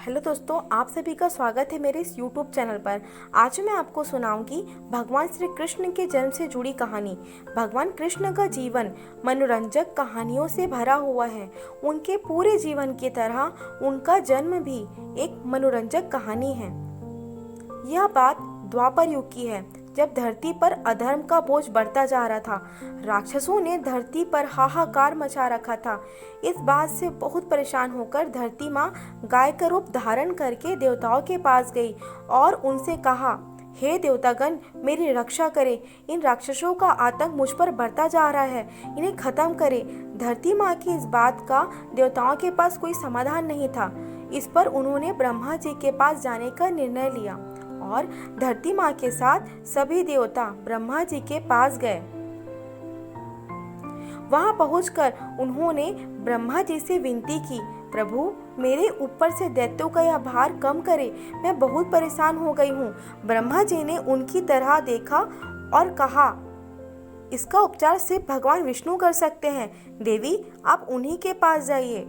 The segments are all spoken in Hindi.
हेलो दोस्तों, आप सभी का स्वागत है मेरे इस YouTube चैनल पर। आज मैं आपको सुनाऊंगी भगवान श्री कृष्ण के जन्म से जुड़ी कहानी। भगवान कृष्ण का जीवन मनोरंजक कहानियों से भरा हुआ है। उनके पूरे जीवन की तरह उनका जन्म भी एक मनोरंजक कहानी है। यह बात द्वापर युग की है, जब धरती पर अधर्म का बोझ बढ़ता जा रहा था। राक्षसों ने धरती पर हाहाकार मचा रखा था। इस बात से बहुत परेशान होकर धरती माँ गाय का रूप धारण करके देवताओं के पास गई और उनसे कहा, हे देवतागण, मेरी रक्षा करें। इन राक्षसों का आतंक मुझ पर बढ़ता जा रहा है, इन्हें खत्म करें। धरती माँ की इस बात का देवताओं के पास कोई समाधान नहीं था। इस पर उन्होंने ब्रह्मा जी के पास जाने का निर्णय लिया और धरती माँ के साथ सभी देवता ब्रह्मा जी के पास गए। वहां पहुंचकर उन्होंने ब्रह्मा जी से विनती की, प्रभु, मेरे ऊपर से दैत्यों का यह भार कम करे, मैं बहुत परेशान हो गई हूँ। ब्रह्मा जी ने उनकी तरह देखा और कहा, इसका उपचार सिर्फ भगवान विष्णु कर सकते हैं। देवी, आप उन्हीं के पास जाइए।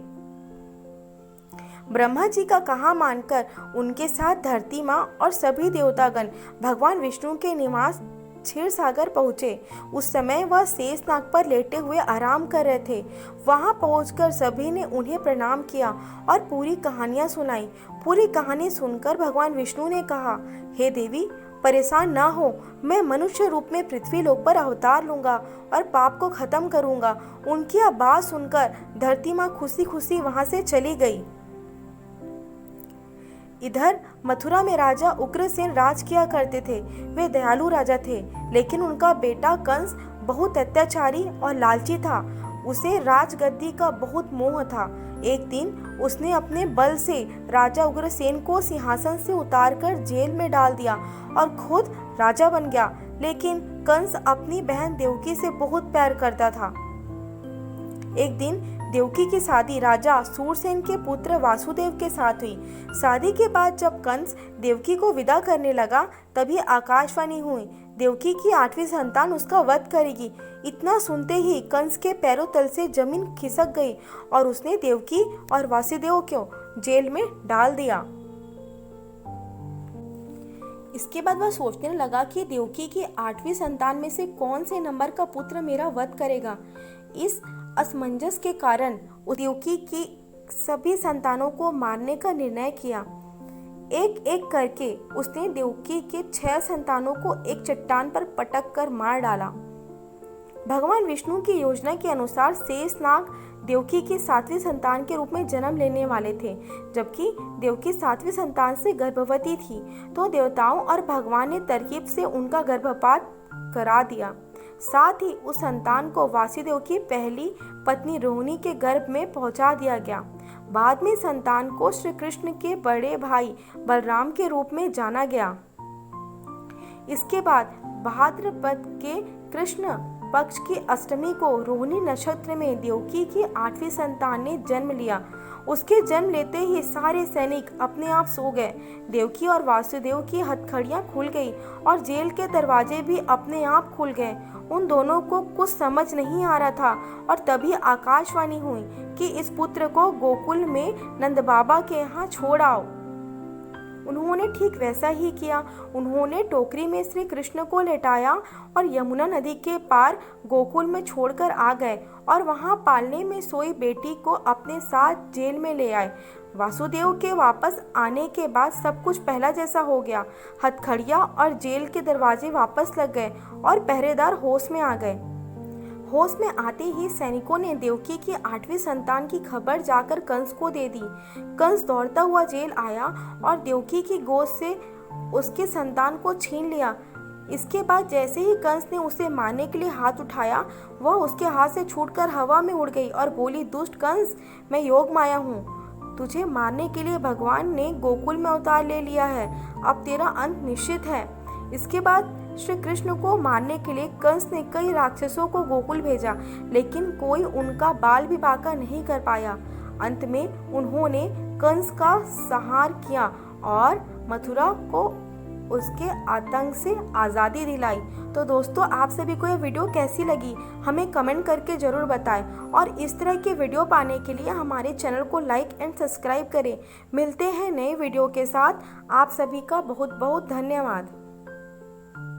ब्रह्मा जी का कहा मानकर उनके साथ धरती माँ और सभी देवतागण भगवान विष्णु के निवास क्षीर सागर पहुँचे। उस समय वह शेषनाग पर लेटे हुए आराम कर रहे थे। वहां पहुंचकर सभी ने उन्हें प्रणाम किया और पूरी कहानियां सुनाई। पूरी कहानी सुनकर भगवान विष्णु ने कहा, हे देवी, परेशान ना हो, मैं मनुष्य रूप में पृथ्वी लोक पर अवतार लूंगा और पाप को खत्म करूंगा। उनकी यह बात सुनकर धरती माँ खुशी खुशी वहां से चली गई। इधर मथुरा में राजा उग्रसेन राज किया करते थे। वे दयालु राजा थे, लेकिन उनका बेटा कंस बहुत अत्याचारी और लालची था। उसे राजगद्दी का बहुत मोह था। एक दिन उसने अपने बल से राजा उग्रसेन को सिंहासन से उतारकर जेल में डाल दिया और खुद राजा बन गया। लेकिन कंस अपनी बहन देवकी से बहुत प्यार करता था। एक दिन देवकी की शादी राजा सूरसेन के पुत्र वासुदेव के साथ हुई। शादी के बाद जब कंस देवकी को विदा करने लगा, तभी आकाशवाणी हुई, देवकी की 8वीं संतान उसका वध करेगी। इतना सुनते ही कंस के पैरों तल से जमीन खिसक गई और उसने देवकी और वासुदेव को जेल में डाल दिया। इसके बाद वह सोचने लगा कि देवकी की 8वीं संतान में से कौन से नंबर का पुत्र मेरा वध करेगा। इस असमंजस के कारण देवकी की सभी संतानों को मारने का निर्णय किया। एक एक करके उसने देवकी के 6 संतानों को एक चट्टान पर पटक कर मार डाला। भगवान विष्णु की योजना के अनुसार शेषनाग देवकी की 7वीं संतान के रूप में जन्म लेने वाले थे। जबकि देवकी 7वीं संतान से गर्भवती थी, तो देवताओं और भगवान ने तरकीब से उनका गर्भपात करा दिया। साथ ही उस संतान को वासुदेव की पहली पत्नी रोहिणी के गर्भ में पहुंचा दिया गया। बाद में संतान को श्री कृष्ण के बड़े भाई बलराम के रूप में जाना गया। इसके बाद भाद्रपद के कृष्ण पक्ष की अष्टमी को रोहिणी नक्षत्र में देवकी की 8वीं संतान ने जन्म लिया। उसके जन्म लेते ही सारे सैनिक अपने आप सो गए। देवकी और वासुदेव की हथकड़ियां खुल गई और जेल के दरवाजे भी अपने आप खुल गए। उन दोनों को कुछ समझ नहीं आ रहा था और तभी आकाशवाणी हुई कि इस पुत्र को गोकुल में नंद बाबा के यहाँ छोड़ आओ। उन्होंने ठीक वैसा ही किया। उन्होंने टोकरी में श्री कृष्ण को लेटाया और यमुना नदी के पार गोकुल में छोड़कर आ गए और वहां पालने में सोई बेटी को अपने साथ जेल में ले आए। वासुदेव के वापस आने के बाद सब कुछ पहला जैसा हो गया। हथकड़ियां और जेल के दरवाजे वापस लग गए और पहरेदार होश में आ गए। होश में आते ही सैनिकों ने देवकी की 8वीं संतान की खबर जाकर कंस को दे दी। कंस दौड़ता हुआ जेल आया और देवकी की गोद से उसके संतान को छीन लिया। इसके बाद जैसे ही कंस ने उसे मारने के लिए हाथ उठाया, वह उसके हाथ से छूटकर हवा में उड़ गई और बोली, दुष्ट कंस, मैं योग माया हूँ। तुझे मारने के लिए भगवान ने गोकुल में अवतार ले लिया है। अब तेरा अंत निश्चित है। इसके बाद श्री कृष्ण को मारने के लिए कंस ने कई राक्षसों को गोकुल भेजा, लेकिन कोई उनका बाल भी बांका नहीं कर पाया। अंत में उन्होंने कंस का संहार किया और मथुरा को उसके आतंक से आज़ादी दिलाई। तो दोस्तों, आप सभी को ये वीडियो कैसी लगी हमें कमेंट करके ज़रूर बताएं और इस तरह की वीडियो पाने के लिए हमारे चैनल को लाइक एंड सब्सक्राइब करें। मिलते हैं नए वीडियो के साथ। आप सभी का बहुत बहुत धन्यवाद।